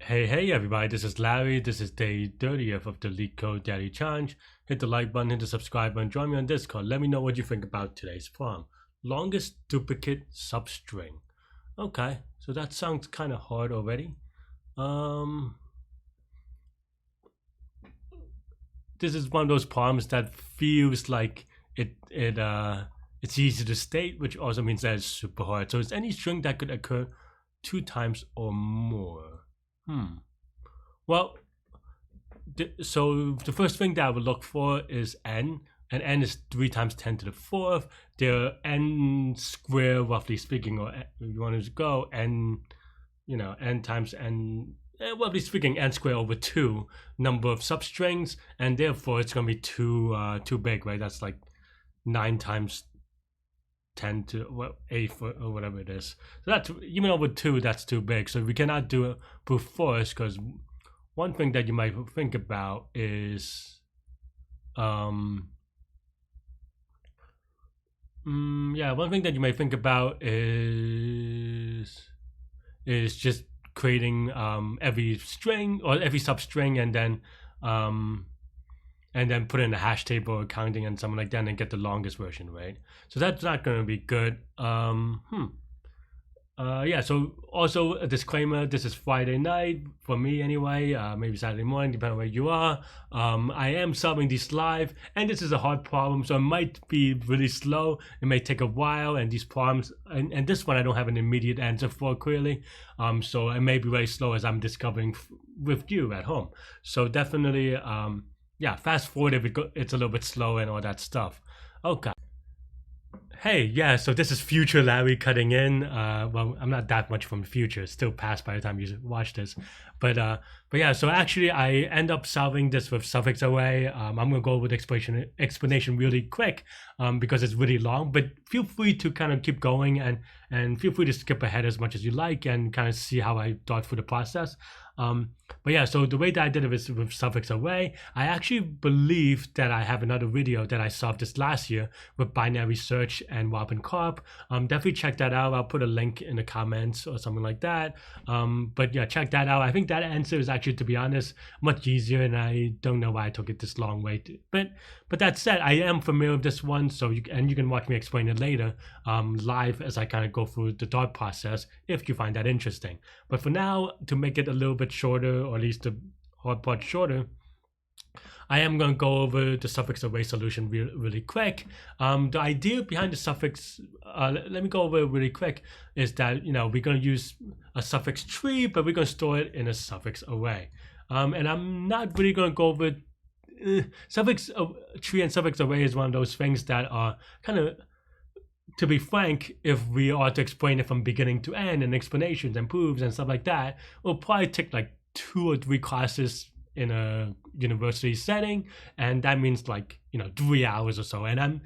Hey everybody, this is Larry. This is day 30th of the Leetcode Daily Challenge. Hit the like button, hit the subscribe button, join me on Discord. Let me know what you think about today's problem. Longest duplicate substring. Okay, so that sounds kind of hard already. This is one of those problems that feels like it's easy to state, which also means that it's super hard. So it's any string that could occur 2 times or more. Well, so the first thing that I would look for is n, and n is 3 times 10 to the 4th. They're n squared, roughly speaking, or if you want to go n, n times n, roughly speaking, n squared over 2 number of substrings, and therefore it's going to be too big, right? That's like 9 times 10 to 8 or whatever it is. So that's, even over 2, that's too big. So we cannot do it brute force, because one thing that you might think about is one thing that you might think about is just creating every string or every substring and then put in a hash table or counting and something like that and get the longest version, right? So that's not going to be good. So also a disclaimer, this is Friday night for me anyway, maybe Saturday morning, depending on where you are. I am solving these live, and this is a hard problem, so it might be really slow. It may take a while, and these problems, and this one I don't have an immediate answer for clearly. So it may be very slow as I'm discovering with you at home. So definitely, fast forward if it's a little bit slow and all that stuff. Okay. Hey, yeah, so this is future Larry cutting in. Well, I'm not that much from the future. It's still past by the time you watch this. But yeah, so actually I end up solving this with Suffix array. I'm going to go over the explanation really quick because it's really long. But feel free to kind of keep going and feel free to skip ahead as much as you like and kind of see how I thought through the process. But yeah, so the way that I did it is with Suffix array. I actually believe that I have another video that I solved this last year with binary search and Robin Carp. Definitely check that out. I'll put a link in the comments or something like that. But yeah, check that out. I think that answer is actually, to be honest, much easier, and I don't know why I took it this long way. But that said, I am familiar with this one, so you can watch me explain it later live as I kind of go through the thought process if you find that interesting. But for now, to make it a little bit shorter, or at least the hard part shorter, I am going to go over the suffix array solution really quick. The idea behind the suffix, let me go over it really quick, is that we're going to use a suffix tree, but we're going to store it in a suffix array. And I'm not really going to go over suffix tree and suffix array is one of those things that are kind of, to be frank, if we are to explain it from beginning to end and explanations and proofs and stuff like that, it'll probably take like 2 or 3 classes in a university setting, and that means like 3 hours or so. And I'm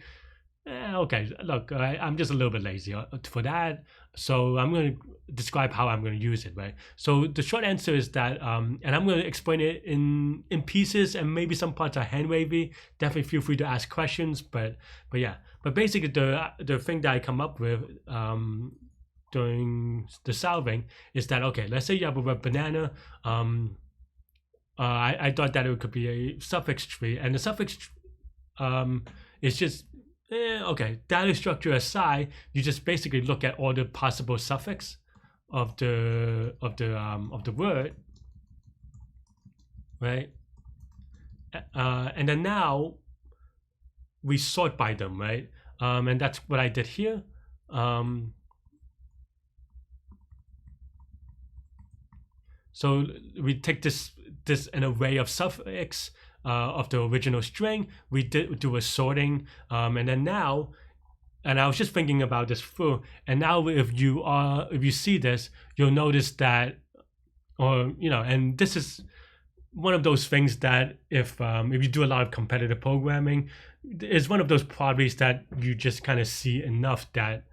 okay, look, I'm just a little bit lazy for that, so I'm going to describe how I'm going to use it, right? So the short answer is that and I'm going to explain it in pieces, and maybe some parts are hand wavy. Definitely feel free to ask questions, but basically the thing that I come up with during the solving is that, okay, let's say you have a red banana. I thought that it could be a suffix tree, and the suffix is just okay. Data structure aside, you just basically look at all the possible suffix of the word, right? And then now we sort by them, right? And that's what I did here. So we take this an array of suffix of the original string. We do a sorting, and then now, and I was just thinking about this through. And now, if you see this, you'll notice that, and this is one of those things that if you do a lot of competitive programming, is one of those properties that you just kind of see enough that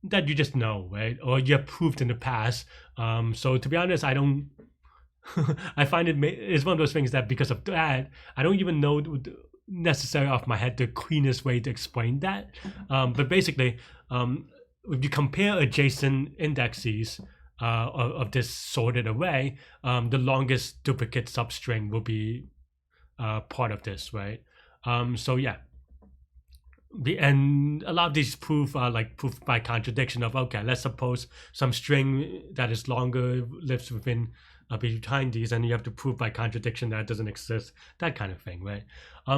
that you just know, right? Or you have proved in the past. So to be honest, I don't. I find it's one of those things that because of that, I don't even know necessarily off my head the cleanest way to explain that. But basically, if you compare adjacent indexes, of this sorted array, the longest duplicate substring will be part of this, right? So yeah, and a lot of these proof are like proof by contradiction of, okay, let's suppose some string that is longer lives within behind these, and you have to prove by contradiction that it doesn't exist, that kind of thing, right?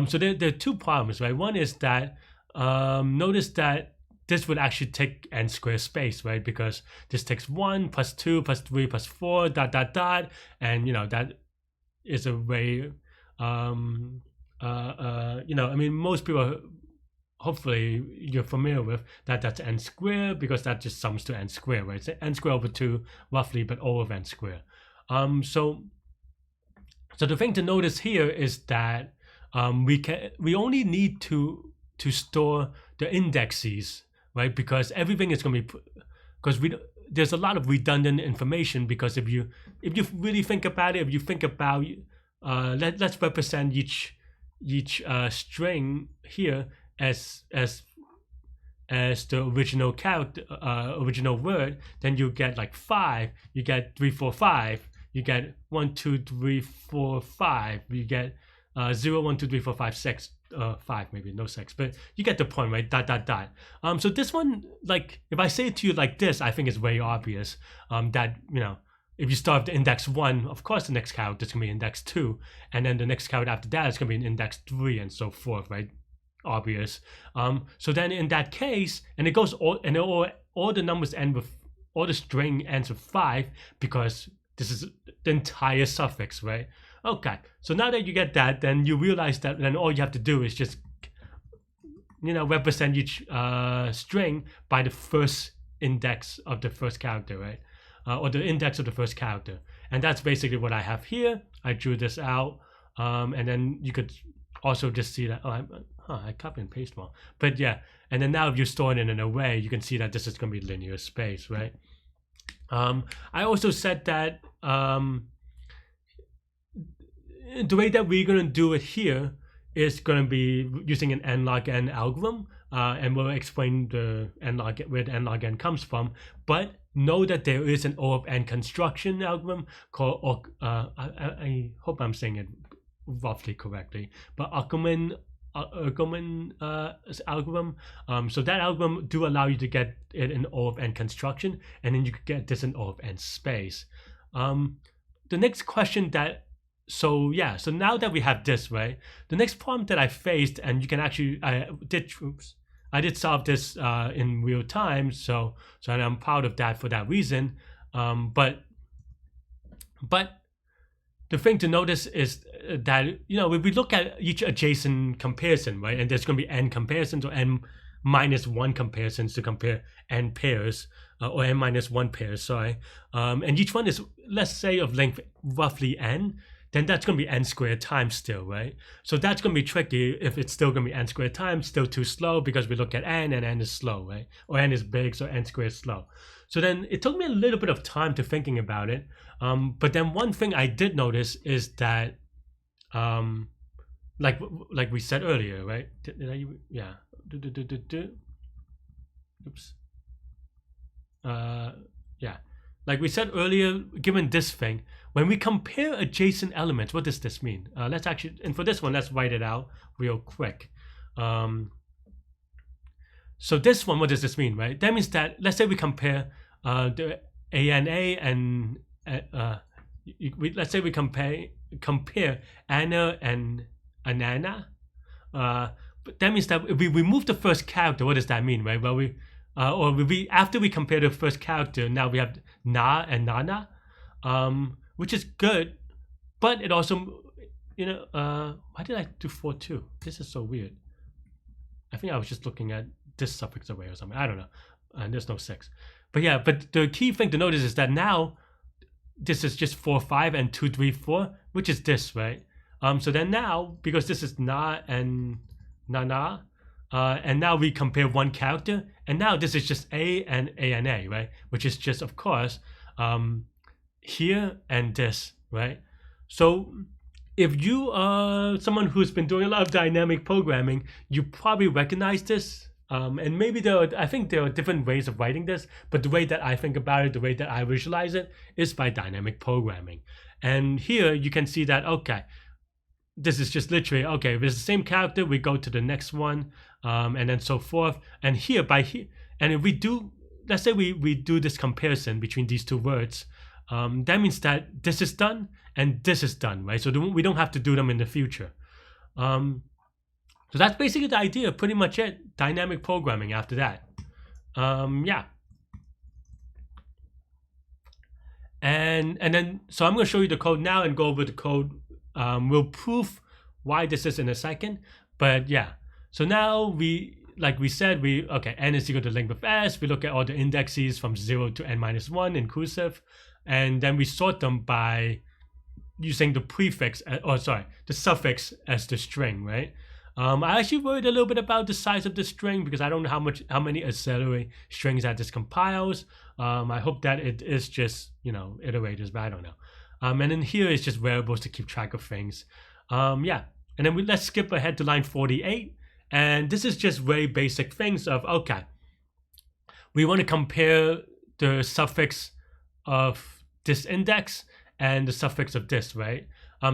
So there are two problems, right? One is that notice that this would actually take n square space, right? Because this takes 1 plus 2 plus 3 plus 4 ... and that is a way I mean, most people, hopefully you're familiar with that, that's n squared, because that just sums to n squared, right? It's n squared over 2 roughly, but all of n squared. So the thing to notice here is that we only need to store the indexes, right? Because everything is going to be, because there's a lot of redundant information, because if you really think about it, if you think about let's represent each string here as the original character, original word, then you get like 5, you get 3 4 5, you get 1 2 3 4 5, you get 0 1 2 3 4 5 6 5, maybe no 6, but you get the point, right? ... So this one, like if I say it to you like this, I think it's very obvious that if you start with the index 1, of course the next character is going to be index 2, and then the next character after that is going to be in index 3, and so forth, right? Obvious. So then in that case, and it goes all the numbers end with, all the string ends with 5, because this is the entire suffix, right? Okay, so now that you get that, then you realize that then all you have to do is just represent each string by the first index of the first character, right? Or the index of the first character. And that's basically what I have here. I drew this out, and then you could also just see that, I copy and paste more. But yeah, and then now if you store it in an array, you can see that this is going to be linear space, right? I also said that the way that we're going to do it here is going to be using an n log n algorithm, and we'll explain the where the n log n comes from. But know that there is an O of n construction algorithm called, I hope I'm saying it roughly correctly, but Ackermann algorithm. So that algorithm do allow you to get it in O of n construction, and then you could get this in O of n space. The next question so now that we have this, right, the next problem that I faced, and you can actually, I did solve this in real time, so I'm proud of that for that reason. But the thing to notice is that if we look at each adjacent comparison, right, and there's going to be n comparisons or n minus 1 comparisons to compare n pairs, or n minus 1 pairs, sorry, and each one is, let's say, of length roughly n, then that's going to be n squared times still, right? So that's going to be tricky if it's still going to be n squared times, still too slow, because we look at n and n is slow, right? Or n is big, so n squared is slow. So then it took me a little bit of time to thinking about it. But then one thing I did notice is that, like we said earlier, right? Yeah. Oops. Yeah. Like we said earlier, given this thing, when we compare adjacent elements, what does this mean? Let's actually, and for this one, let's write it out real quick. So this one, what does this mean, right? That means that, let's say we compare the ANA and let's say we compare Anna and Anana. But that means that if we remove the first character, what does that mean, right? Well, after we compare the first character, now we have Na and Nana, which is good, but it also, why did I do 4 2? This is so weird. I think I was just looking at this suffix array or something. I don't know. And there's no 6. But yeah, but the key thing to notice is that now this is just 4 5 and 2 3 4, which is this, right? So then now, because this is Na and Nana, and now we compare one character, and now this is just A and ANA, right? Which is just, of course, here and this, right? So if you are someone who's been doing a lot of dynamic programming, you probably recognize this And maybe I think there are different ways of writing this, but the way that I think about it, the way that I visualize it, is by dynamic programming. And here you can see that, okay, this is just literally, okay, if it's the same character, we go to the next one, and then so forth. And here, and if we do, let's say we do this comparison between these two words, that means that this is done and this is done, right? So we don't have to do them in the future. So that's basically the idea, pretty much it. Dynamic programming after that. Yeah. And then, so I'm going to show you the code now and go over the code. We'll prove why this is in a second. But yeah, so now like we said, okay, n is equal to length of s. We look at all the indexes from 0 to n-1 inclusive. And then we sort them by using the prefix, the suffix as the string, right? I actually worried a little bit about the size of the string because I don't know how many auxiliary strings that this compiles. I hope that it is just, iterators, but I don't know. And then here is just variables to keep track of things. Yeah, and then let's skip ahead to line 48. And this is just very basic things of, okay, we want to compare the suffix of this index and the suffix of this, right?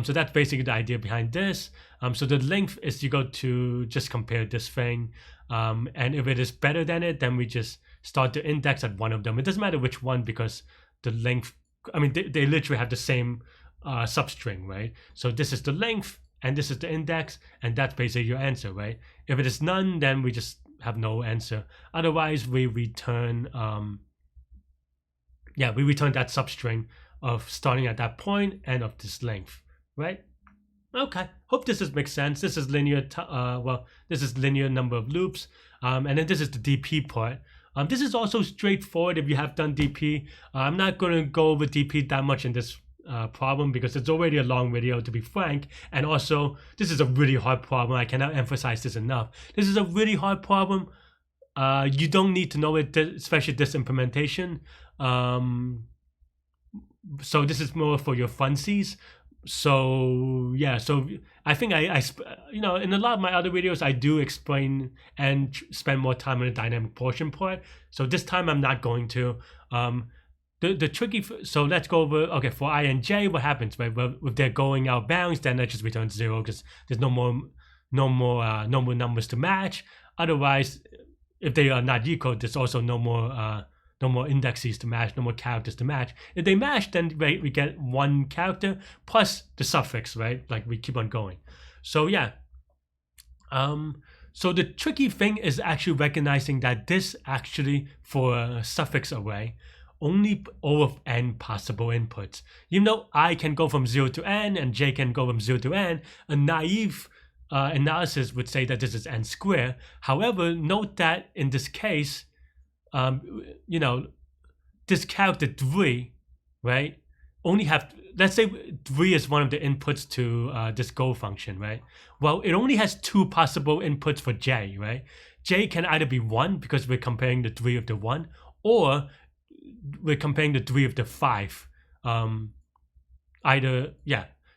So that's basically the idea behind this. So the length is you go to just compare this thing. And if it is better than it, then we just start the index at one of them. It doesn't matter which one because the length, I mean, they literally have the same substring, right? So this is the length and this is the index, and that's basically your answer, right? If it is none, then we just have no answer. Otherwise, we return, we return that substring of starting at that point and of this length, right? Okay, hope this makes sense. This is linear, this is linear number of loops. And then this is the DP part. This is also straightforward if you have done DP. I'm not going to go over DP that much in this problem because it's already a long video, to be frank. And also, this is a really hard problem. I cannot emphasize this enough. This is a really hard problem. You don't need to know it, especially this implementation. So this is more for your funsies. So yeah, so I think I in a lot of my other videos I do explain and spend more time on the dynamic portion part. So this time I'm not going to. The tricky, so let's go over, okay, for I and j, what happens, right? Well, if they're going out bounds, then that just returns 0 because there's no more numbers to match. Otherwise, if they are not Leetcode, there's also no more indexes to match, no more characters to match. If they match, then we get one character plus the suffix, right? Like we keep on going. So yeah. So the tricky thing is actually recognizing that this actually, for a suffix array, only O of n possible inputs. Even though I can go from 0 to n and j can go from 0 to n, a naive analysis would say that this is n squared. However, note that in this case, this character 3, right, only have, let's say 3 is one of the inputs to this go function, right? Well, it only has 2 possible inputs for j, right? J can either be 1 because we're comparing the 3 of the 1, or we're comparing the 3 of the 5.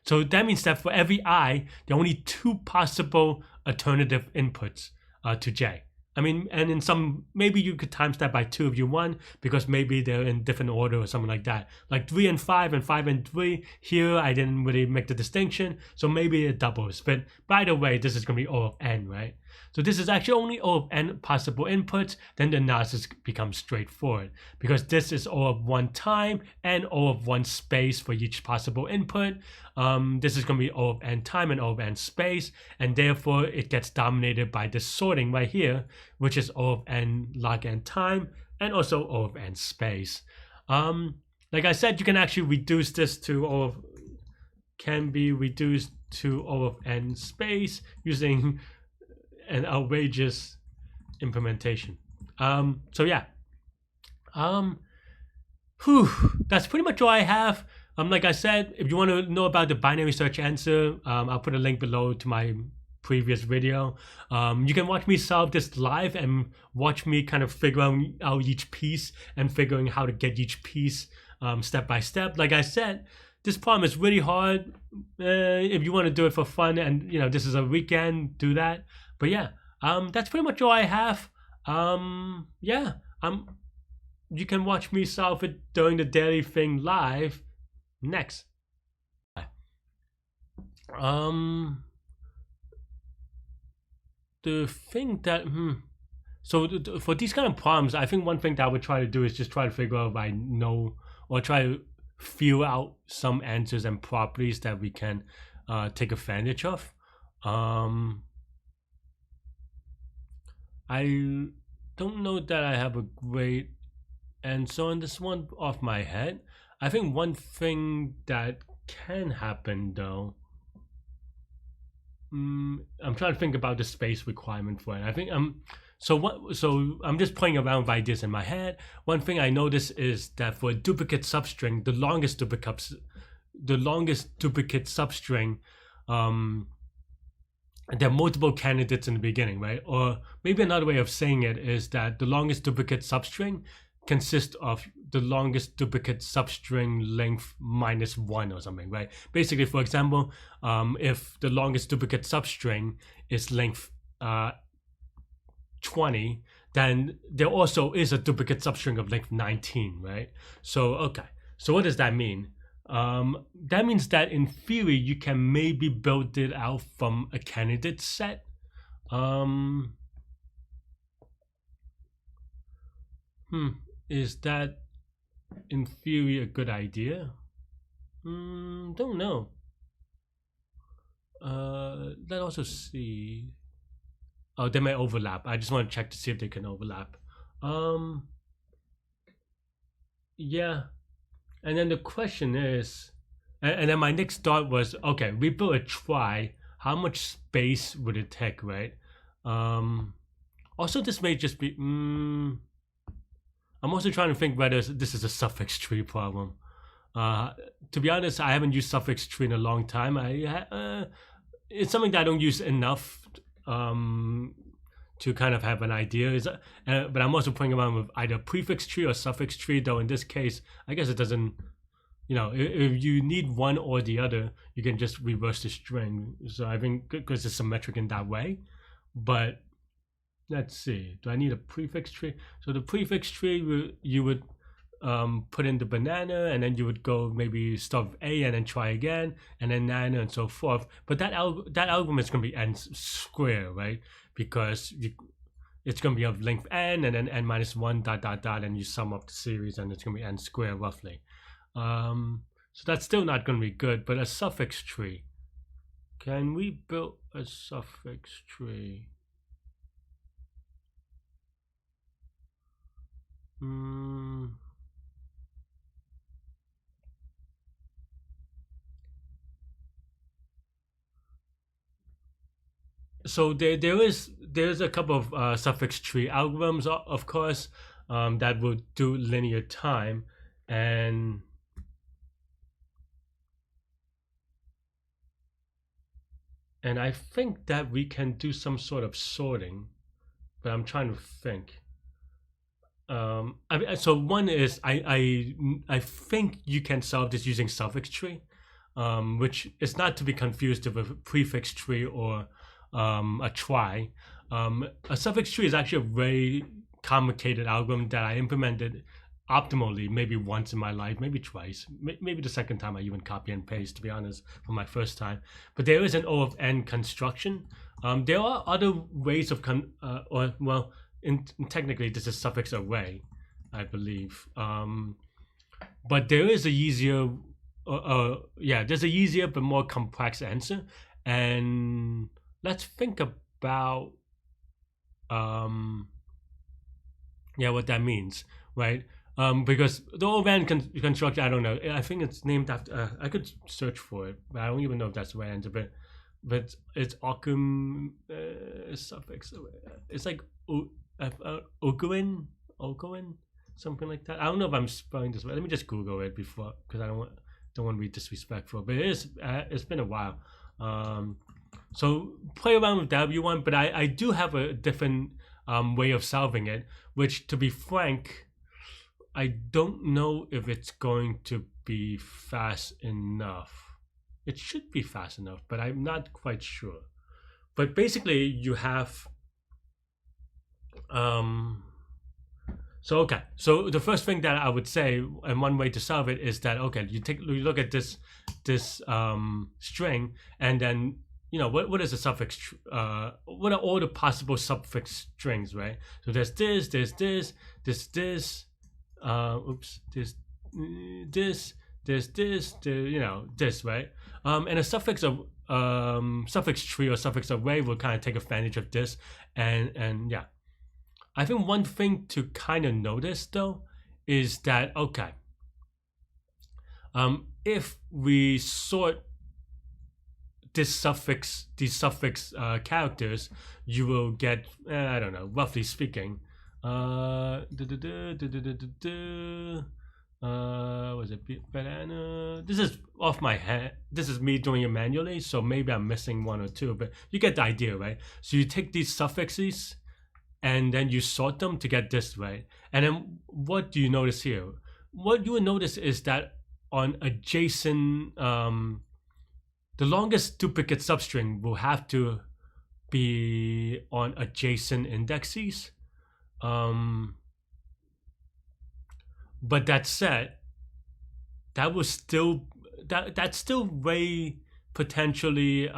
So that means that for every I, there are only 2 possible alternative inputs to j. I mean, and in some, maybe you could times that by 2 if you want, because maybe they're in different order or something like that. Like 3 and 5 and 5 and 3. Here, I didn't really make the distinction, so maybe it doubles. But by the way, this is going to be O of n, right? So this is actually only O of n possible inputs. Then the analysis becomes straightforward because this is O of 1 time and O of 1 space for each possible input. This is going to be O of n time and O of n space, and therefore it gets dominated by this sorting right here, which is O of n log n time and also O of n space. Like I said, you can actually reduce this to can be reduced to O of n space using an outrageous implementation. So yeah. That's pretty much all I have. Like I said, if you want to know about the binary search answer, I'll put a link below to my previous video. You can watch me solve this live and watch me kind of figure out each piece and figuring how to get each piece step by step. Like I said, this problem is really hard. If you want to do it for fun and this is a weekend, do that. But yeah, that's pretty much all I have. Yeah. You can watch me solve it during the daily thing live next. Um, the thing that so for these kind of problems, I think one thing that I would try to do is just try to figure out if I know or try to feel out some answers and properties that we can take advantage of. Um, I don't know that I have a great answer on this one off my head. I think one thing that can happen though. I'm trying to think about the space requirement for it. I think so what so I'm just playing around with ideas in my head. One thing I noticed is that for a duplicate substring, the longest duplicate substring, um there are multiple candidates in the beginning, right? Or maybe another way of saying it is that the longest duplicate substring consists of the longest duplicate substring length minus one or something, right? Basically, for example, if the longest duplicate substring is length 20, then there also is a duplicate substring of length 19, right? So, okay. So what does that mean? That means that in theory, you can maybe build it out from a candidate set. Is that in theory a good idea? Don't know. Let's also see. Oh, they may overlap. I just want to check to see if they can overlap. Yeah. And then the question is, and then my next thought was, okay, we built a try. How much space would it take, right? Also, this may just be. I'm also trying to think whether this is a suffix tree problem. To be honest, I haven't used suffix tree in a long time. It's something that I don't use enough to kind of have an idea. But I'm also playing around with either prefix tree or suffix tree. Though in this case, I guess it doesn't. If you need one or the other, you can just reverse the string. So I think because it's symmetric in that way. But let's see. Do I need a prefix tree? So the prefix tree, you would put in the banana, and then you would go maybe start with A and then try again, and then nana and so forth. But that algorithm is going to be n square, right? Because it's going to be of length n and then n minus 1 dot dot dot, and you sum up the series, and it's going to be n square roughly. So that's still not going to be good. But a suffix tree, can we build a suffix tree? So there's a couple of suffix tree algorithms, of course, that will do linear time, and I think that we can do some sort of sorting, but I'm trying to think. So one is I think you can solve this using suffix tree, which is not to be confused with a prefix tree or a try. A suffix tree is actually a very complicated algorithm that I implemented optimally maybe once in my life, maybe twice, maybe the second time I even copy and paste, to be honest, for my first time. But there is an O of n construction. There are other ways of technically this is suffix array, I believe. But there is a easier, there's a easier but more complex answer. And let's think about what that means, right? Because the O-van construction, I don't know. I think it's named after. I could search for it, but I don't even know if that's the right answer. But it's Occam suffix. It's like Ogoin, something like that. I don't know if I'm spelling this right. Let me just Google it before, because I don't want to be disrespectful. But it is. It's been a while. So play around with that if you want. But I do have a different way of solving it, which, to be frank, I don't know if it's going to be fast enough. It should be fast enough, but I'm not quite sure. But basically, you have Um, so okay, so the first thing that I would say, and one way to solve it is that okay, you look at this string, and then what is a suffix? What are all the possible suffix strings, right? So there's this, oops, this, this, right? And a suffix tree or suffix array will kind of take advantage of this, and yeah. I think one thing to kind of notice though is that okay, if we sort these suffix characters, you will get I don't know, roughly speaking, was it banana? This is off my head. This is me doing it manually, so maybe I'm missing one or two, but you get the idea, right? So you take these suffixes and then you sort them to get this right. And then what do you notice here? What you will notice is that on adjacent, the longest duplicate substring will have to be on adjacent indexes. But that said, that was still that's still way potentially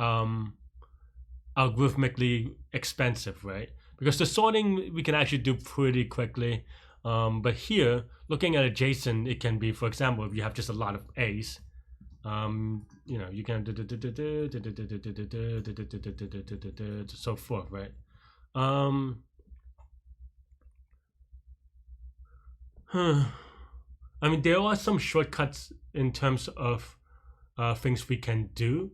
algorithmically expensive, right? Because the sorting we can actually do pretty quickly. But here, looking at adjacent, it can be, for example, if you have just a lot of A's, you can so forth, right? I mean, there are some shortcuts in terms of things we can do.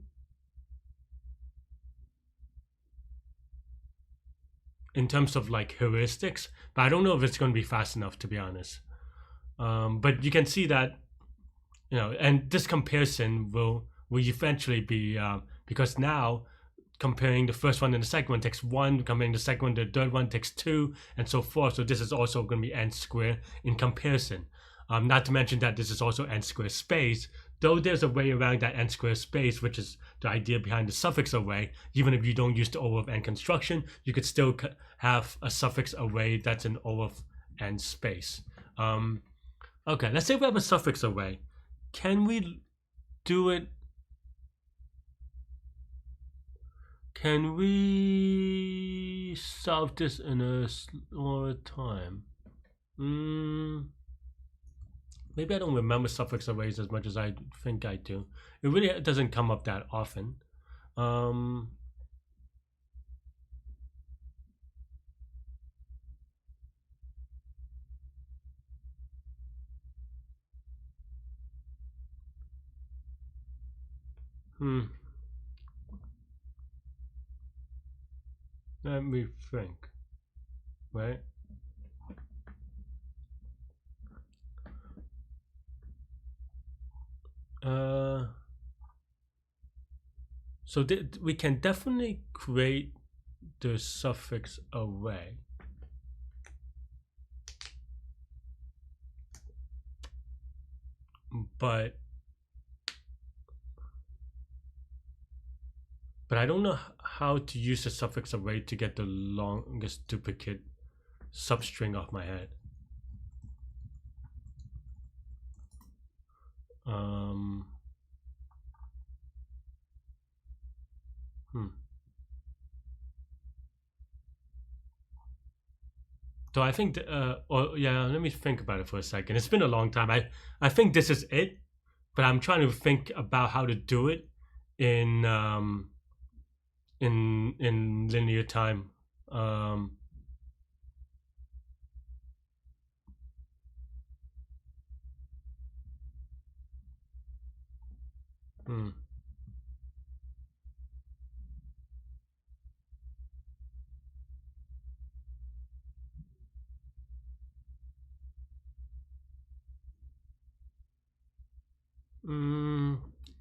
In terms of like heuristics, but I don't know if it's going to be fast enough, to be honest. But you can see that, and this comparison will eventually be because now comparing the first one and the second one takes one, comparing the second one to the third one takes two, and so forth. So this is also going to be n squared in comparison. Not to mention that this is also n squared space, though there's a way around that n squared space, which is the idea behind the suffix array. Even if you don't use the O of n construction, you could still have a suffix array that's an O of n space. Okay, let's say we have a suffix array. Can we do it? Can we solve this in a slower time? Maybe I don't remember suffix arrays as much as I think I do. It really doesn't come up that often. Let me think. Right? So we can definitely create the suffix array. But I don't know how to use the suffix array to get the longest duplicate substring off my head. So I think, let me think about it for a second. It's been a long time. I think this is it, but I'm trying to think about how to do it in linear time.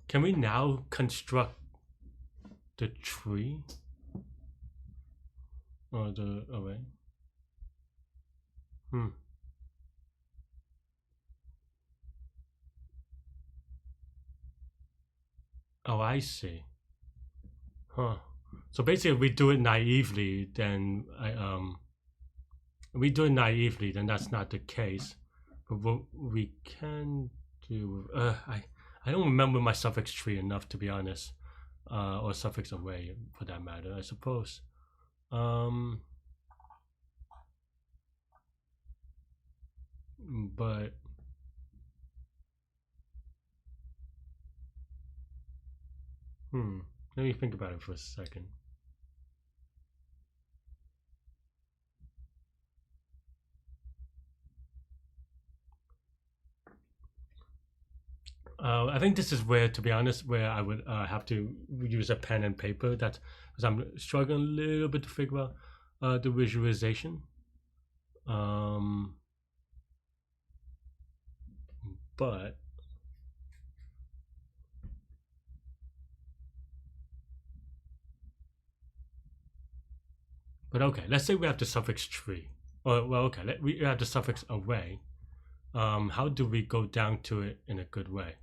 Can we now construct the tree or the array? Oh, I see. Huh. So basically, if we do it naively, then we do it naively, then that's not the case. But what we can do, I don't remember my suffix tree enough, to be honest, or suffix array for that matter, I suppose. But let me think about it for a second. I think this is where, to be honest, where I would have to use a pen and paper. That's because I'm struggling a little bit to figure out the visualization. But okay, let's say we have the suffix tree. Or well, okay, we have the suffix array. How do we go down to it in a good way?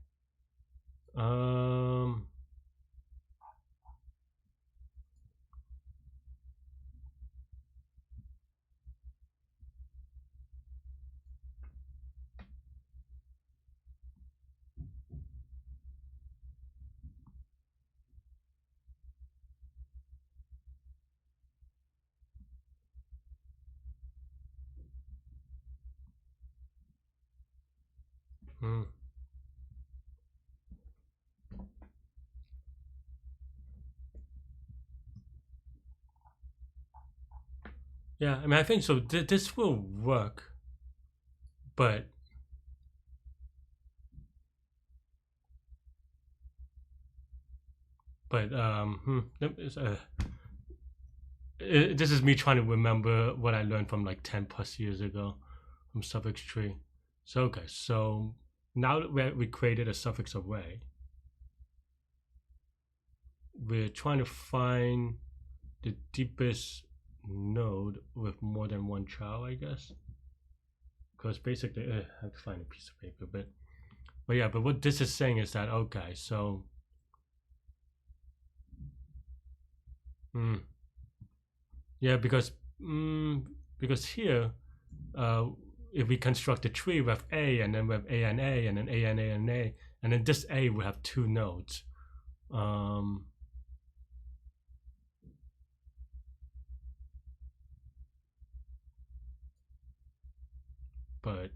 Yeah, I mean, I think so. This will work, but this is me trying to remember what I learned from like 10 plus years ago from suffix tree. So okay, so now that we created a suffix array, we're trying to find the deepest node with more than one child, I guess. Because basically, I have to find a piece of paper, but yeah, but what this is saying is that okay, so yeah, because here, if we construct a tree with A and then with A and A and then A and A and A, and then this A will have two nodes. But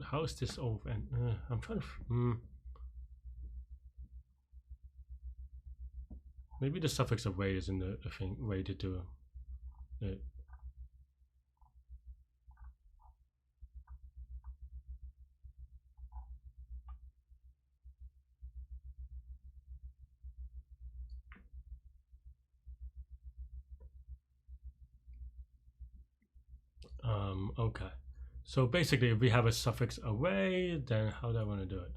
how is this over? And I'm trying to. Maybe the suffix array isn't the way to do it. Okay. So basically, if we have a suffix array, then how do I want to do it?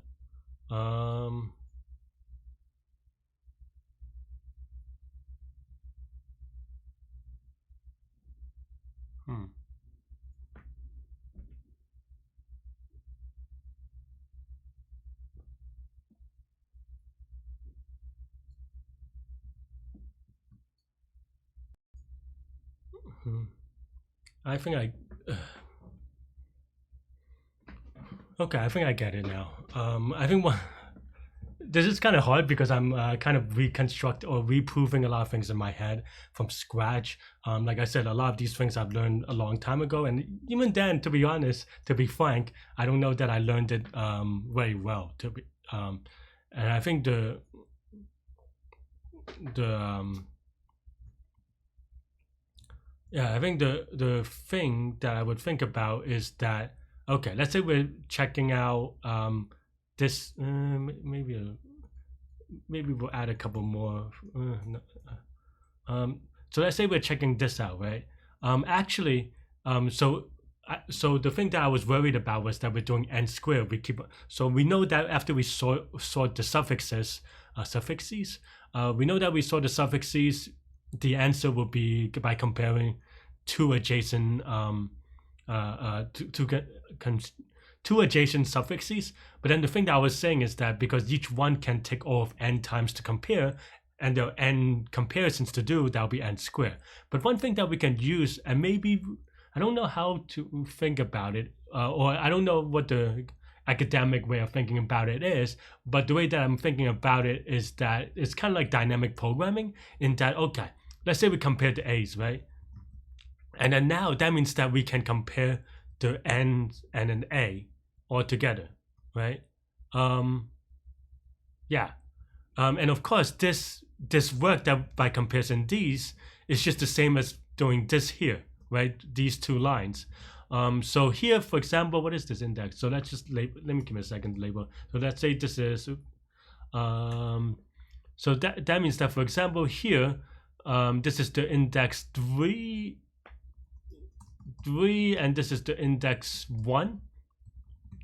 I think okay, I think I get it now. I think this is kind of hard because I'm kind of reproving a lot of things in my head from scratch. Like I said, a lot of these things I've learned a long time ago, and even then, to be honest, to be frank, I don't know that I learned it very well. And I think I think the thing that I would think about is that okay, let's say we're checking out this. Maybe we'll add a couple more. So let's say we're checking this out, right? Actually, so the thing that I was worried about was that we're doing n squared. So we know that after we sort the suffixes, we know that we sort the suffixes. The answer will be by comparing two adjacent two adjacent suffixes. But then the thing that I was saying is that because each one can take O of n times to compare, and there are n comparisons to do, that'll be n squared. But one thing that we can use, and maybe I don't know how to think about it, or I don't know what the academic way of thinking about it is, but the way that I'm thinking about it is that it's kind of like dynamic programming, in that, okay, let's say we compare the A's, right? And then now that means that we can compare the N and an A all together, right? Yeah. And of course, this work that by comparison these is just the same as doing this here, right? These two lines. So here, for example, what is this index? So let's just label, let me give me a second label. So let's say this is, so that means that, for example, here, this is the index 3, and this is the index 1,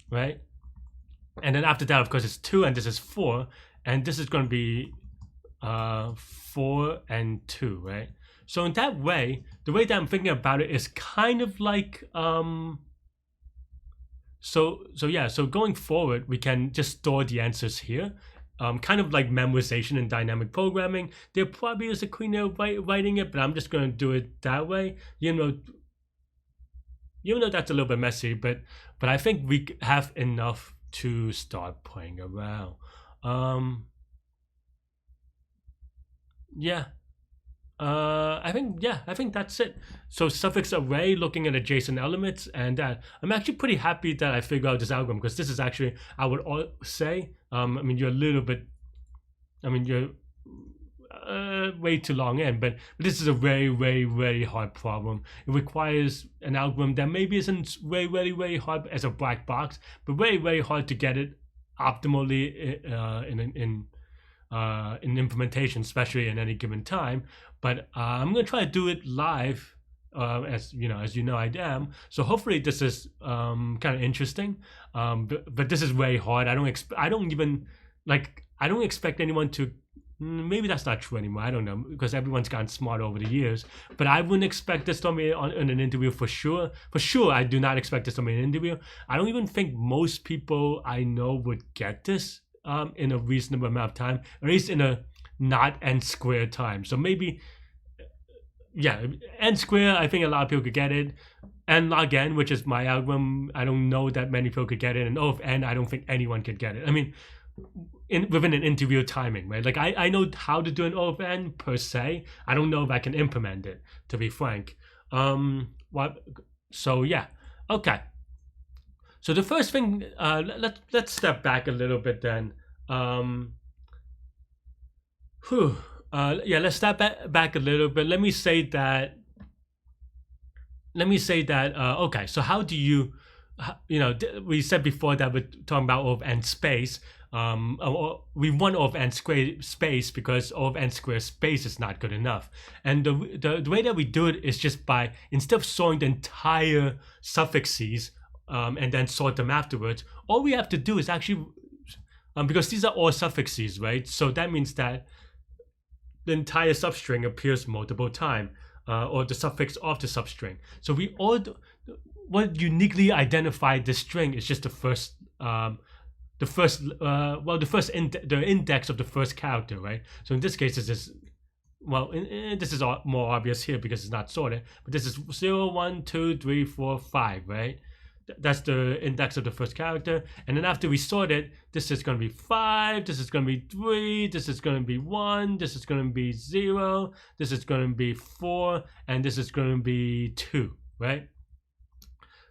right? And then after that, of course, it's 2, and this is 4, and this is going to be 4 and 2, right? So in that way, the way that I'm thinking about it is kind of like so going forward, we can just store the answers here, kind of like memorization and dynamic programming. There probably is a cleaner way of writing it, but I'm just going to do it that way. Even though that's a little bit messy, but I think we have enough to start playing around. Yeah. I think that's it. So suffix array, looking at adjacent elements, and that I'm actually pretty happy that I figured out this algorithm, because this is actually, I would say, I mean, you're a little bit, I mean, you're way too long in, but this is a very, very, very hard problem. It requires an algorithm that maybe isn't very, very, very hard as a black box, but very, very hard to get it optimally in implementation, especially in any given time. But I'm going to try to do it live, as you know I am. So hopefully this is kind of interesting. But this is very hard. I don't expect anyone to. Maybe that's not true anymore. I don't know, because everyone's gotten smart over the years. But I wouldn't expect this to be in an interview for sure. For sure, I do not expect this to be an interview. I don't even think most people I know would get this in a reasonable amount of time, or at least in a not n squared time. So maybe, yeah, n squared, I think a lot of people could get it. N log n, which is my algorithm, I don't know that many people could get it. And O of n, I don't think anyone could get it. I mean, within an interview timing, right? Like I know how to do an O of n per se. I don't know if I can implement it, to be frank. So yeah, okay. So the first thing, let's step back a little bit then. Let's step back a little bit. Let me say that. Okay. So how do you, we said before that we're talking about O of n space. We want O of n squared space because O of n squared space is not good enough. And the way that we do it is just by, instead of sorting the entire suffixes and then sort them afterwards, all we have to do is actually, because these are all suffixes, right? So that means that the entire substring appears multiple times, or the suffix of the substring. So what uniquely identifies this string is just the index of the first character, right? So in this case, this is, this is more obvious here because it's not sorted, but this is 0, 1, 2, 3, 4, 5, right? That's the index of the first character. And then after we sort it, this is going to be 5, this is going to be 3, this is going to be 1, this is going to be 0, this is going to be 4, and this is going to be 2, right?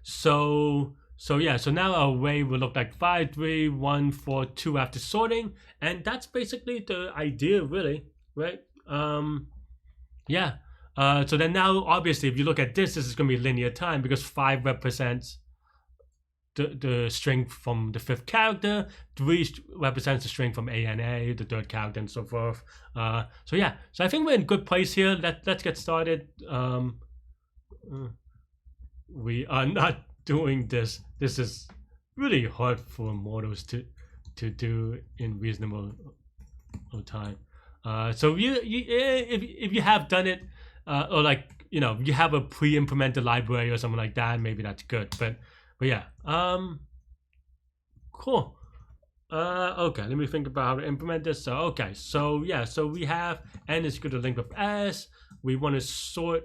So now our array will look like 5, 3, 1, 4, 2 after sorting, and that's basically the idea, really, right? So then now, obviously, if you look at this is going to be linear time because 5 represents the string from the 5th character, 3 represents the string from A and A, the 3rd character, and so forth. So I think we're in a good place here. Let's get started. We are not doing this. This is really hard for models to do in reasonable time. So if you have done it, or like, you know, you have a pre-implemented library or something like that, maybe that's good. But yeah, cool. Okay, let me think about how to implement this. So okay, so yeah, so we have n is equal to length of s. We want to sort.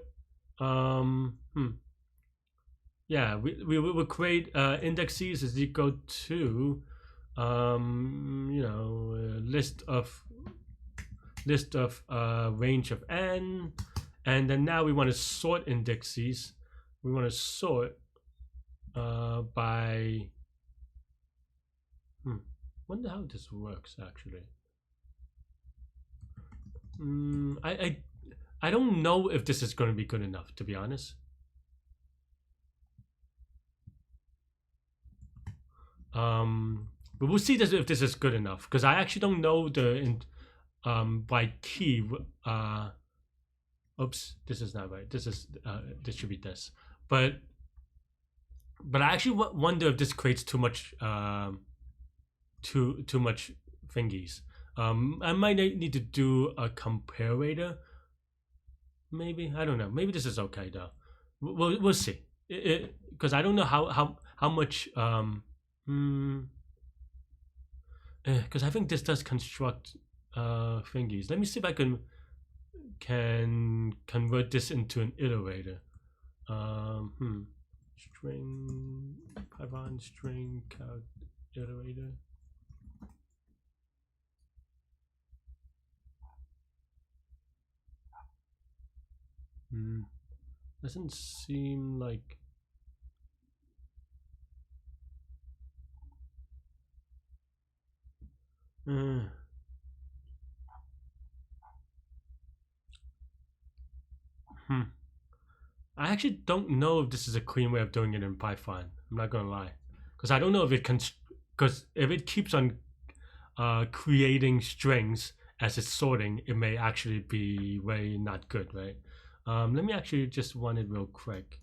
Yeah, we will create indexes is equal to you know, list of range of n, and then now we want to sort indexes. We want to sort by wonder how this works actually. I don't know if this is going to be good enough, to be honest. But we'll see this if this is good enough, because I actually don't know the by key. Oops, this is not right. This is this should be this, but I actually wonder if this creates too much too much thingies. I might need to do a comparator. Maybe, I don't know. Maybe this is okay though. We'll see. Because I don't know how much. Because I think this does construct thingies. Let me see if I can convert this into an iterator. String Python string count iterator. Doesn't seem like. I actually don't know if this is a clean way of doing it in Python. I'm not gonna lie, because I don't know if it can. Because if it keeps on creating strings as it's sorting, it may actually be way not good, right? Let me actually just run it real quick.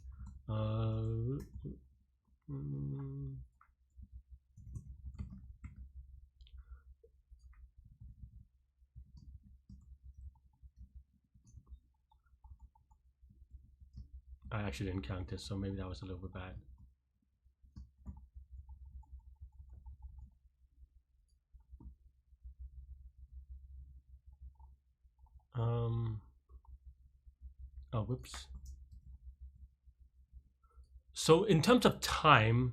I actually didn't count this, so maybe that was a little bit bad. Oh, whoops. So in terms of time,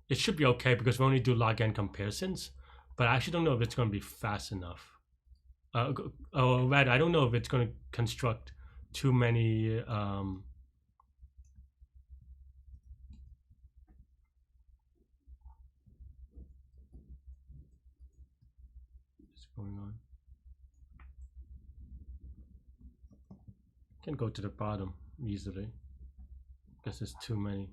it should be okay because we only do log n comparisons, but I actually don't know if it's going to be fast enough. Or rather, I don't know if it's going to construct too many. What's going on? Can go to the bottom easily because there's too many.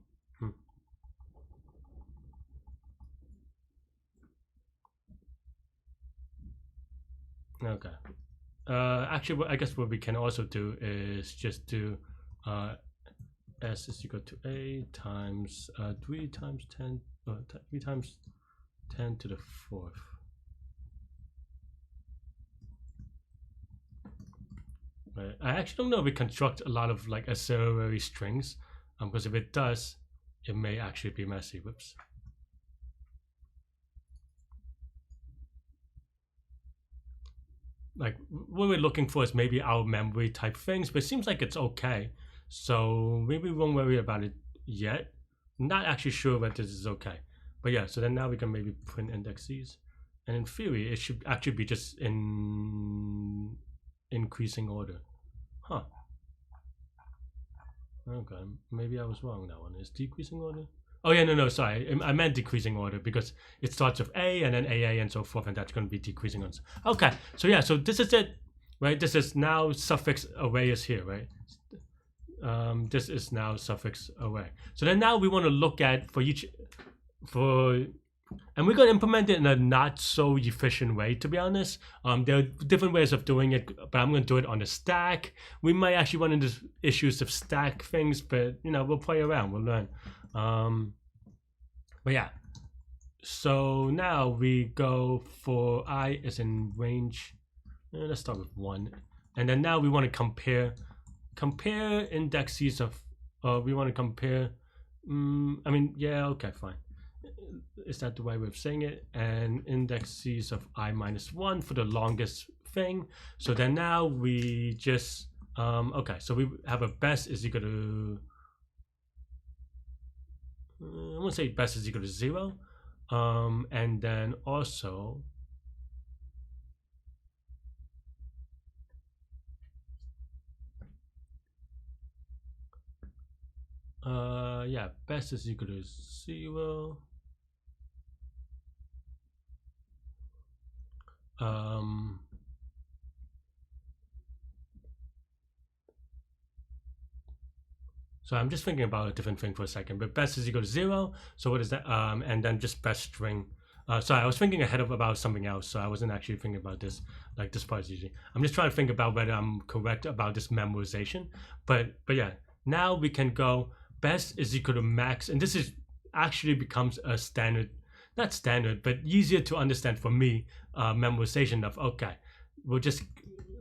Okay. Actually, I guess what we can also do is just do s is equal to a times 3 times 10, 3 times 10 to the 4th. Right. I actually don't know if it constructs a lot of like auxiliary strings, because if it does, it may actually be messy. Whoops. Like what we're looking for is maybe our memory type things, but it seems like it's okay. So maybe we won't worry about it yet. Not actually sure that this is okay. But yeah, so then now we can maybe print indexes. And in theory, it should actually be just in increasing order. Huh. Okay, maybe I was wrong. That one is decreasing order. Oh yeah, no, sorry. I meant decreasing order because it starts with A and then AA and so forth, and that's going to be decreasing order. Okay, so yeah, so this is it, right? This is now suffix array is here, right? This is now suffix array. So then now we want to look at and we're going to implement it in a not so efficient way, to be honest. There are different ways of doing it, but I'm going to do it on the stack. We might actually run into issues of stack things, but you know, we'll play around, we'll learn. But yeah, so now we go for I is in range. Let's start with 1, and then now we want to compare compare indexes of, we want to compare, I mean, yeah, okay, fine. Is that the right way of saying it? And indexes of I minus 1 for the longest thing. So then now we just, okay, so we have a best is equal to, I want to say best is equal to 0. And then also, yeah, best is equal to 0. So I'm just thinking about a different thing for a second, but best is equal to 0. So what is that? And then just best string. Sorry, I was thinking ahead of about something else, so I wasn't actually thinking about this, like this part is easy. I'm just trying to think about whether I'm correct about this memorization. But yeah, now we can go best is equal to max, and this is actually becomes a standard, not standard, but easier to understand for me, memorization of, okay, we'll just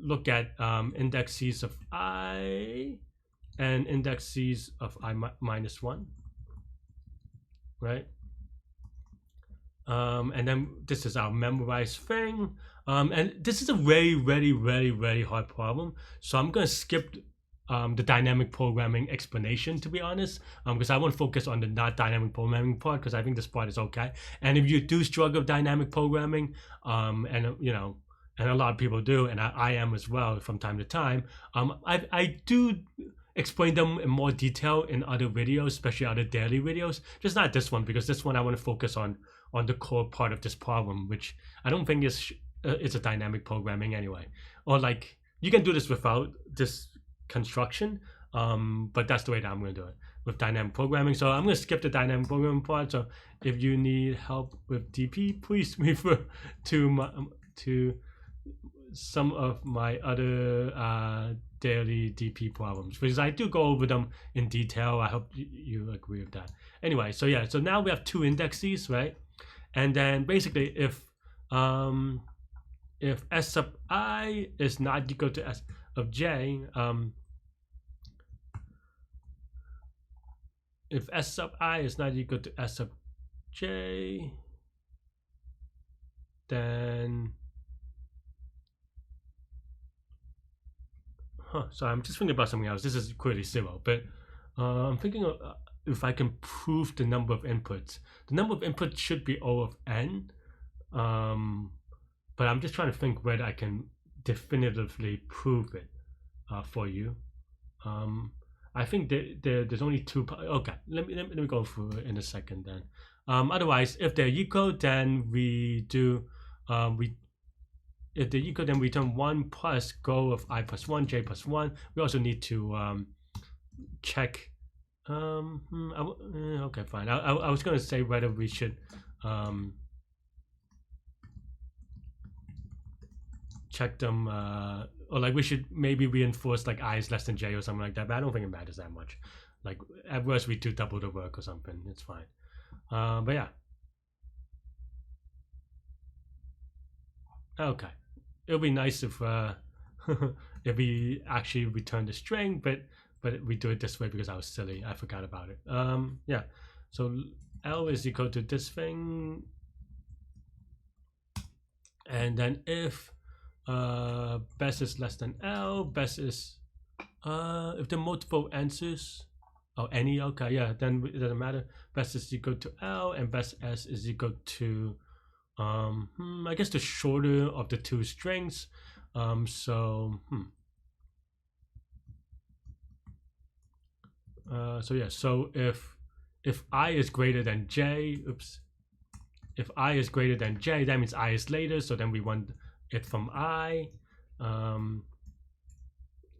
look at indexes of I and indexes of I minus 1, right? And then this is our memorized thing. And this is a very hard problem. So I'm going to skip the dynamic programming explanation, to be honest, because I want to focus on the not dynamic programming part, because I think this part is okay. And if you do struggle with dynamic programming, and you know, and a lot of people do, and I am as well from time to time, I do explain them in more detail in other videos, especially other daily videos, just not this one, because this one I want to focus on the core part of this problem, which I don't think is it's a dynamic programming anyway, or like you can do this without this construction, but that's the way that I'm going to do it with dynamic programming. So I'm going to skip the dynamic programming part. So if you need help with DP, please refer to some of my other daily DP problems, because I do go over them in detail. I hope you agree with that. Anyway, so yeah, so now we have two indexes, right? And then basically if s sub I is not equal to s of j, if s sub I is not equal to s sub j, then so I'm just thinking about something else. This is clearly 0, but I'm thinking of, if I can prove the number of inputs. The number of inputs should be O of n, but I'm just trying to think whether I can definitively prove it for you. I think there's only two. Okay, let me go through it in a second then. Otherwise, if they're equal, then we do if they're equal, then we return 1 plus go of I plus 1, j plus 1. We also need to check. Okay, fine. I was going to say whether we should check them, or like we should maybe reinforce like I is less than j or something like that, but I don't think it matters that much. Like at worst we do double the work or something, it's fine. But yeah, okay, it'll be nice if if we actually return the string, but we do it this way because I was silly, I forgot about it. Yeah, so L is equal to this thing, and then if best is less than L, best is if the multiple answers, oh any, okay, yeah, then it doesn't matter. Best is equal to L, and best S is equal to I guess the shorter of the two strings. So so yeah, so if I is greater than j, oops, if I is greater than j, that means I is later, so then we want it from I.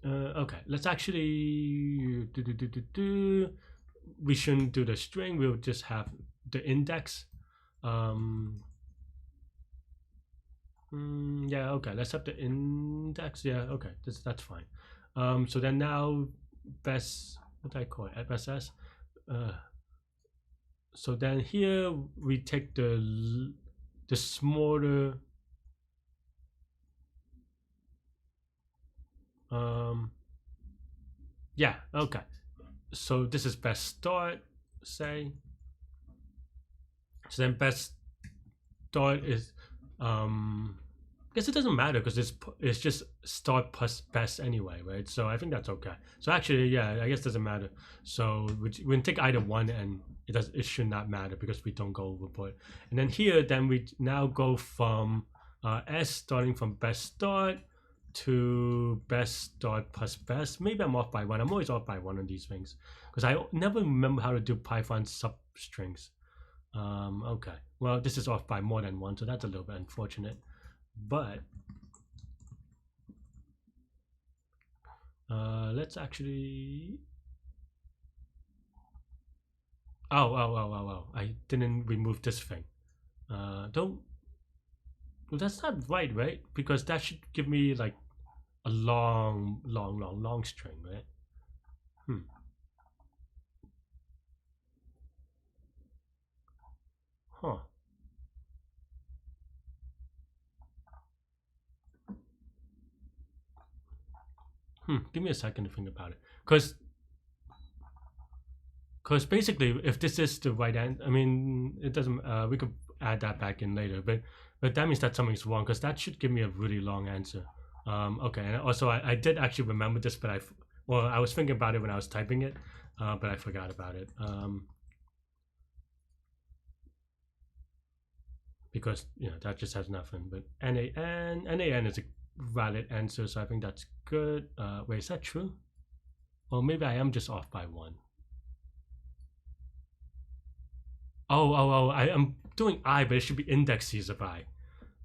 Okay, let's actually we shouldn't do the string, we'll just have the index. Yeah, okay, let's have the index. Yeah, okay, that's fine. So then now best, what do I call it, best s. So then here we take the smaller Yeah, okay. So this is best start, say. So then best start is, I guess it doesn't matter because it's just start plus best anyway, right? So I think that's okay. So actually, yeah, I guess it doesn't matter. So we can take either one, and it should not matter because we don't go overboard. And then here, then we now go from S starting from best start to best start plus best. Maybe I'm off by one. I'm always off by one on these things because I never remember how to do Python substrings. Okay, well, this is off by more than one, so that's a little bit unfortunate. But let's actually. Oh! I didn't remove this thing. Don't. Well, that's not right? Because that should give me like a long string, right? Huh. Give me a second to think about it. Because basically, if this is the right end, I mean, it doesn't. We could add that back in later, but that means that something's wrong because that should give me a really long answer. Okay, and also I did actually remember this, but I was thinking about it when I was typing it, but I forgot about it. Because that just has nothing. But NaN is a valid answer, so I think that's good. Wait, is that true? Or maybe I am just off by one. I am doing I, but it should be indexes of I.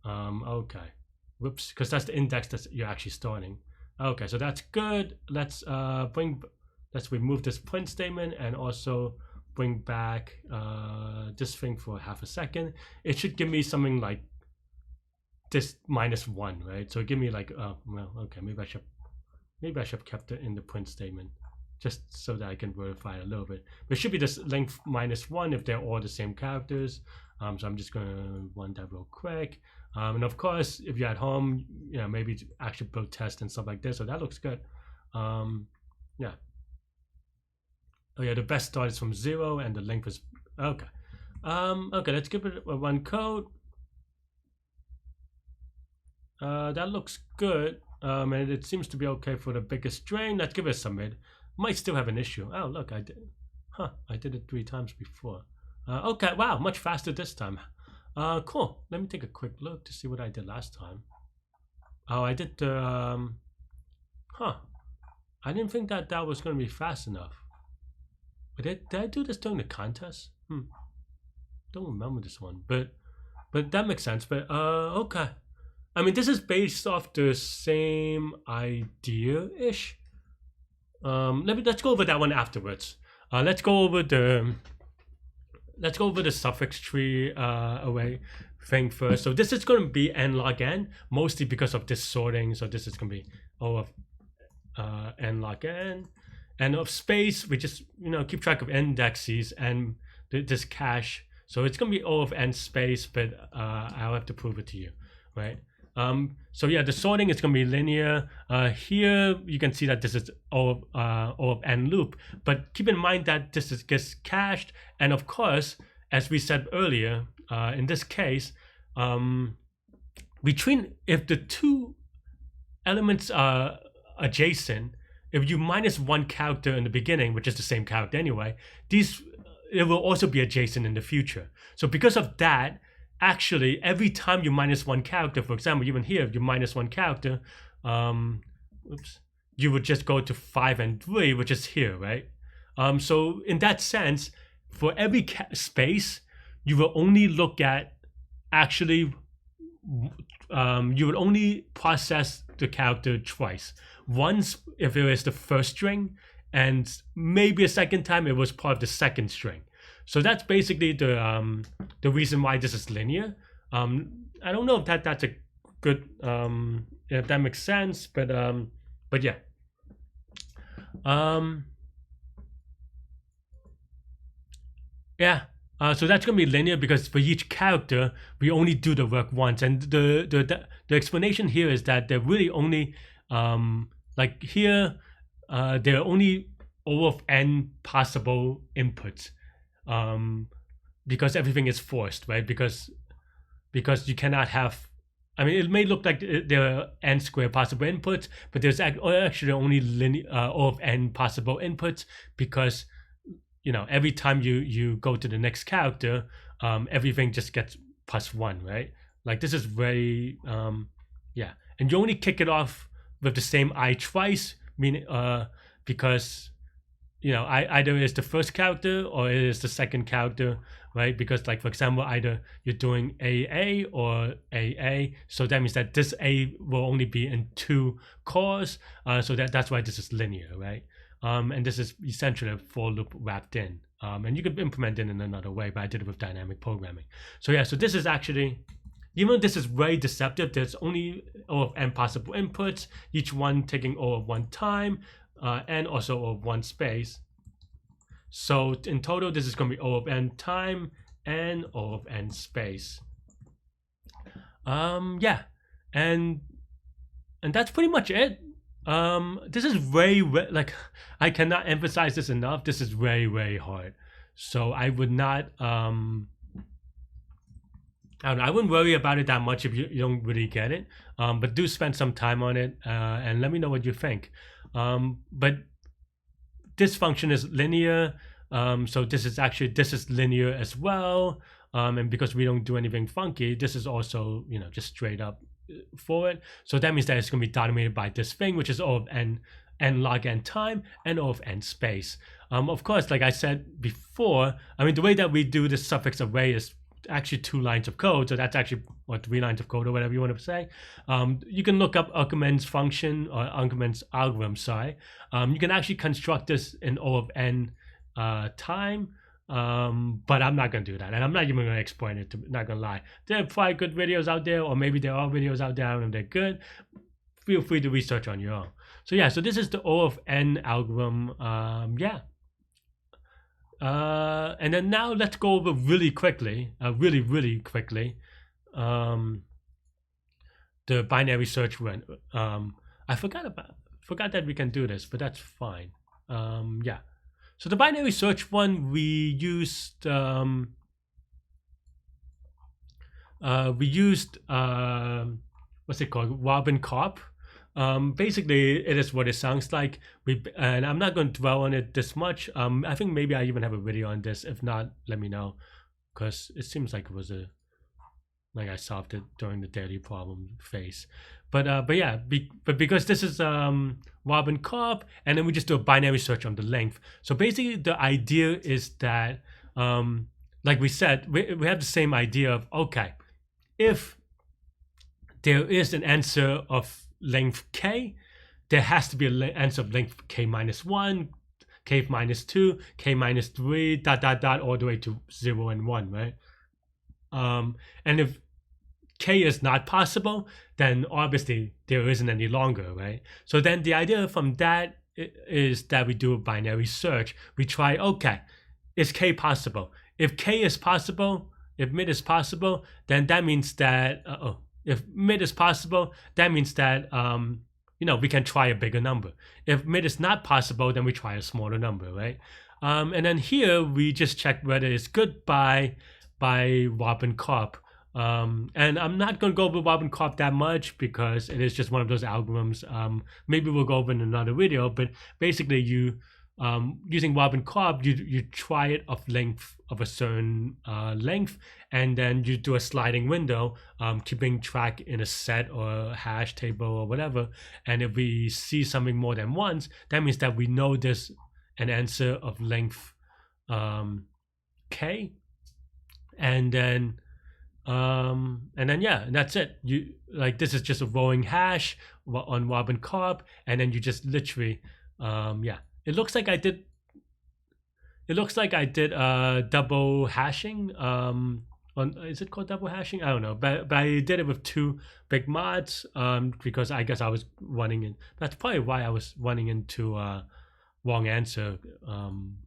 Okay. Whoops, because that's the index that you're actually starting. Okay, so that's good. Let's remove this print statement and also bring back this thing for half a second. It should give me something like this -1, right? So give me like well, okay, maybe I should have kept it in the print statement just so that I can verify a little bit. But it should be this length -1 if they're all the same characters. So I'm just gonna run that real quick. And of course, if you're at home, maybe actually build test and stuff like this. So that looks good. Yeah. Oh yeah, the best start is from 0 and the length is okay. Okay, let's give it a run code. That looks good. And it seems to be okay for the biggest string. Let's give it a submit. Might still have an issue. Oh look, I did it 3 times before. Okay, wow, much faster this time. Cool. Let me take a quick look to see what I did last time. Oh, I did the I didn't think that was going to be fast enough. But did I do this during the contest? Don't remember this one, but that makes sense. But okay. I mean, this is based off the same idea-ish. Let's go over that one afterwards. Let's go over the suffix tree array thing first. So this is going to be n log n, mostly because of this sorting. So this is going to be O of n log n, and of space we just keep track of indexes and this cache. So it's going to be O of n space, but I'll have to prove it to you, right? So yeah, the sorting is going to be linear. Here you can see that this is O of n loop, but keep in mind that this gets cached, and of course, as we said earlier, in this case, if the two elements are adjacent, if you -1 character in the beginning, which is the same character anyway, it will also be adjacent in the future. So because of that, actually, every time you -1 character, for example, even here, if you -1 character, you would just go to 5 and 3, which is here, right? So in that sense, for every space, you will only look at you would only process the character twice. Once if it was the first string, and maybe a second time it was part of the second string. So that's basically the reason why this is linear. I don't know if that's a good if that makes sense, but yeah. Yeah. So that's gonna be linear because for each character we only do the work once, and the explanation here is that they're really only like here. there are only O of n possible inputs, because everything is forced, right? Because you cannot have. I mean, it may look like there are n squared possible inputs, but there's actually only O of n possible inputs, because every time you go to the next character, everything just gets +1, right? Like this is very yeah, and you only kick it off with the same I twice, meaning because either it's the first character or it is the second character, right? Because like, for example, either you're doing AA or AA, so that means that this A will only be in 2 cores, so that's why this is linear, right? And this is essentially a for loop wrapped in, and you could implement it in another way, but I did it with dynamic programming. So yeah, so this is actually, even though this is very deceptive, there's only O of n possible inputs, each one taking O of 1 time, and also O of 1 space. So in total, this is going to be O of n time and O of n space. Yeah, and that's pretty much it. This is very, like, I cannot emphasize this enough. This is very, very hard. So I would not, I don't know, I wouldn't worry about it that much if you don't really get it. But do spend some time on it, and let me know what you think. But this function is linear, so this is linear as well, and because we don't do anything funky, this is also just straight up forward. So that means that it's going to be dominated by this thing, which is O of n log n time and O of n space. Of course, like I said before, I mean, the way that we do this suffix array is actually 2 lines of code, so that's actually 3 lines of code, or whatever you want to say. You can look up Ackermann's function, or Ackermann's algorithm, sorry. You can actually construct this in O of n time, but I'm not going to do that, and I'm not even going to explain it, not going to lie. There are probably good videos out there, or maybe there are videos out there, I don't know if they're good. Feel free to research on your own. So yeah, so this is the O of n algorithm. Yeah. And then now let's go over really quickly, really quickly, the binary search one. I forgot that we can do this, but that's fine. Yeah. So the binary search one, we used what's it called? Robin Kopp. Basically, it is what it sounds like. And I'm not going to dwell on it this much. I think maybe I even have a video on this. If not, let me know, because it seems like it was like I solved it during the daily problem phase. But yeah, but because this is Robin Kopp, and then we just do a binary search on the length. So basically, the idea is that, like we said, we have the same idea of, okay, if there is an answer of length k, there has to be an answer of length k minus 1, k minus 2, k minus 3, dot all the way to 0 and 1, right? And if k is not possible, then obviously there isn't any longer, right? So then the idea from that is that we do a binary search. We try, okay, is k possible? If k is possible, if mid is possible, then that means that if mid is possible, that means that we can try a bigger number. If mid is not possible, then we try a smaller number, right? And then here we just check whether it's good by Robin Kopp. And I'm not going to go over Robin Kopp that much because it is just one of those algorithms. Maybe we'll go over in another video, but basically you using Robin Kopp, you try it of length of a certain length, and then you do a sliding window, keeping track in a set or a hash table or whatever. And if we see something more than once, that means that we know there's an answer of length k, and then yeah, and that's it. You like, this is just a rolling hash on Robin Kopp, and then you just literally yeah. It looks like I did double hashing. Is it called double hashing? I don't know, but I did it with 2 big mods, because I guess I was running in. That's probably why I was running into wrong answer.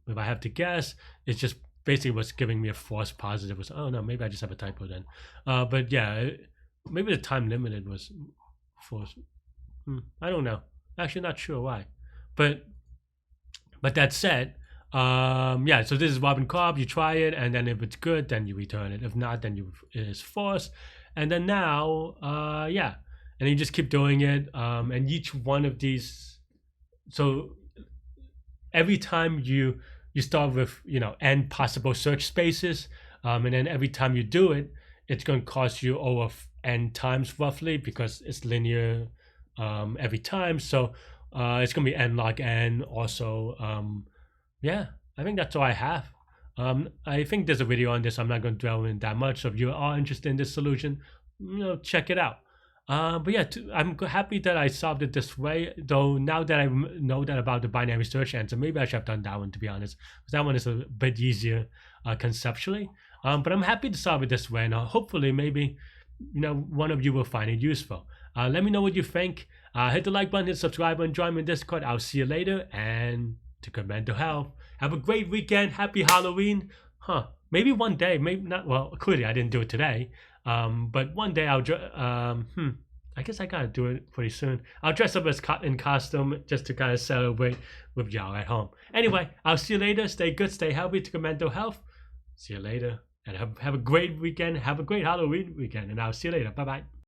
If I have to guess, it's just basically what's giving me a false positive. Was, oh no, maybe I just have a typo then. But yeah, maybe the time limited was false. I don't know. Actually, not sure why. But But that said, yeah, so this is Robin Cobb. You try it, and then if it's good, then you return it. If not, then it is forced. And then now, yeah, and you just keep doing it. And each one of these, so every time you start with n possible search spaces, and then every time you do it, it's going to cost you over n times roughly because it's linear every time. So it's going to be n log n also. Yeah, I think that's all I have. I think there's a video on this. I'm not going to dwell in that much. So if you are interested in this solution, check it out. But yeah, I'm happy that I solved it this way. Though now that I know that about the binary search answer, maybe I should have done that one, to be honest, because that one is a bit easier conceptually. But I'm happy to solve it this way, and hopefully, maybe one of you will find it useful. Let me know what you think. Hit the like button, hit subscribe, and join me in Discord. I'll see you later, and to good mental health. Have a great weekend. Happy Halloween. Maybe one day, maybe not. Well, clearly I didn't do it today. But one day I'll I guess I gotta do it pretty soon. I'll dress up as in costume just to kind of celebrate with y'all at home. Anyway, I'll see you later. Stay good, stay healthy, to good mental health. See you later, and have a great weekend. Have a great Halloween weekend, and I'll see you later. Bye bye.